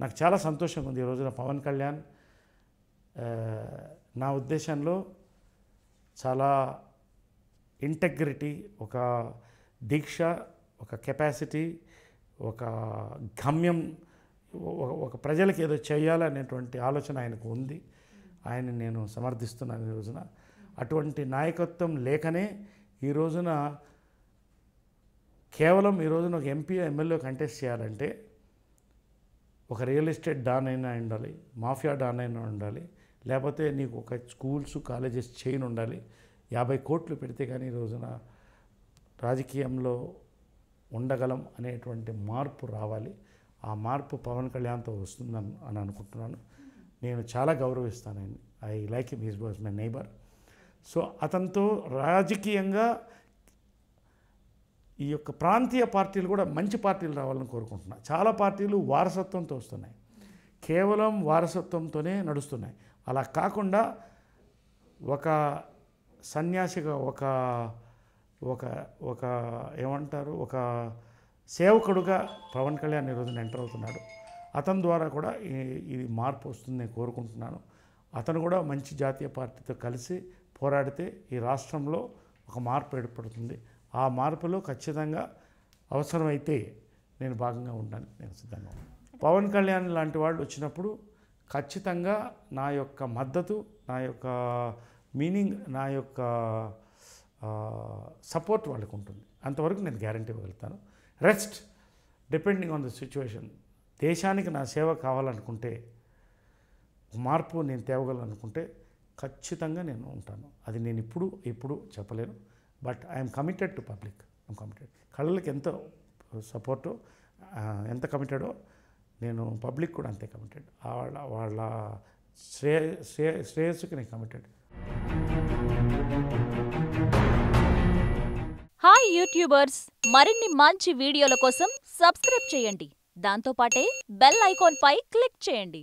నాకు చాలా సంతోషంగా ఉంది ఈ రోజున పవన్ కళ్యాణ్ నా ఉద్దేశంలో చాలా ఇంటెగ్రిటీ, ఒక దీక్ష, ఒక కెపాసిటీ, ఒక గమ్యం, ఒక ప్రజలకు ఏదో చేయాలనేటువంటి ఆలోచన ఆయనకు ఉంది. ఆయన నేను సమర్థిస్తున్నాను ఈ రోజున. అటువంటి నాయకత్వం లేకనే ఈ రోజున కేవలం ఈ రోజున ఒక ఎంపీ ఎమ్మెల్యే కంటెస్ట్ చేయాలంటే ఒక రియల్ ఎస్టేట్ డాన్ అయినా ఉండాలి, మాఫియా డాన్ అయినా ఉండాలి, లేకపోతే నీకు ఒక స్కూల్స్ కాలేజెస్ చైన్ ఉండాలి. 50 కోట్లు పెడితే కానీ ఈ రోజున రాజకీయంలో ఉండగలం అనేటువంటి మార్పు రావాలి. ఆ మార్పు పవన్ కళ్యాణ్తో వస్తుందని అనుకుంటున్నాను. నేను చాలా గౌరవిస్తాను. I like him, he's was my neighbour. So అతనితో రాజకీయంగా ఈ యొక్క ప్రాంతీయ పార్టీలు కూడా మంచి పార్టీలు రావాలని కోరుకుంటున్నాను. చాలా పార్టీలు వారసత్వంతో వస్తున్నాయి, కేవలం వారసత్వంతోనే నడుస్తున్నాయి. అలా కాకుండా ఒక సన్యాసిగా, ఒక ఒక ఒక ఏమంటారు, ఒక సేవకుడుగా పవన్ కళ్యాణ్ ఈరోజు ఎంటర్ అవుతున్నాడు. అతని ద్వారా కూడా ఇది మార్పు వస్తుందని కోరుకుంటున్నాను. అతను కూడా మంచి జాతీయ పార్టీతో కలిసి పోరాడితే ఈ రాష్ట్రంలో ఒక మార్పు ఏర్పడుతుంది. ఆ మార్పులో ఖచ్చితంగా అవసరమైతే నేను భాగంగా ఉండడానికి నేను సిద్ధంగా ఉన్నాను. పవన్ కళ్యాణ్ లాంటి వాళ్ళు వచ్చినప్పుడు ఖచ్చితంగా నా యొక్క మద్దతు, నా యొక్క మీనింగ్, నా యొక్క సపోర్ట్ వాళ్ళకు ఉంటుంది. అంతవరకు నేను గ్యారంటీ ఇవ్వగలుగుతాను. Rest depending on the situation. దేశానికి నా సేవ కావాలనుకుంటే, మార్పు నేను తేవగలనుకుంటే ఖచ్చితంగా నేను ఉంటాను. అది నేను ఇప్పుడు చెప్పలేను. But I'm committed to public. I'm committed. కళలకు ఎంత సపోర్టో, ఎంత కమిటెడో నేను పబ్లిక్ కూడా అంతే కమిటెడ్. వాళ్ళ శ్రేయస్సుకి నేను కమిటెడ్. హాయ్ యూట్యూబర్స్, మరిన్ని మంచి వీడియోల కోసం సబ్స్క్రైబ్ చేయండి. దాంతోపాటే బెల్ ఐకాన్ పై క్లిక్ చేయండి.